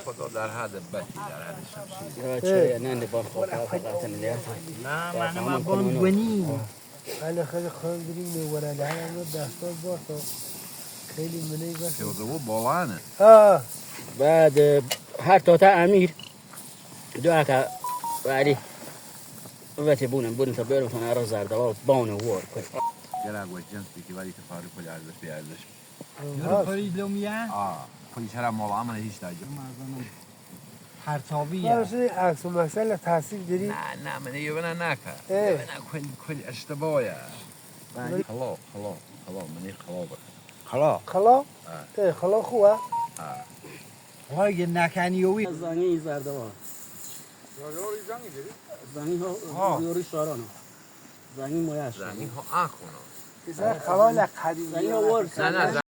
خدا در حد بطی در حد شمشیر يا شيء أنا نبغى خطأ فقط اللي لا ما أنا ما بوني خیلی خیلی خواهم بریم ورا لحنم رو دستان بارتا خیلی منی بس شوزو بالانه بعد هر توتا أمير دعاك بعدي وقتی بونم تا بیارم تون عرض زردوال بانه وار کنم گرگ و جنس بیکی ولی تفاری کلی ارزش بی ارزش يروح فريد لهم إياه کلی چرا مولا عمل هیچ داجم حرتابية باشه عکس و مسئله تحصیل داری نه من یوبنا ناکا یوبنا کل اشتباهه خلا منی خلا بر خلا؟ خلا خوبه؟ هاي نكانيوي زنگی زردوال زنگی ها زیوری شارانو زنگی مویش زنی ها آخونا خلا لقدیم زنگی ها ورد نه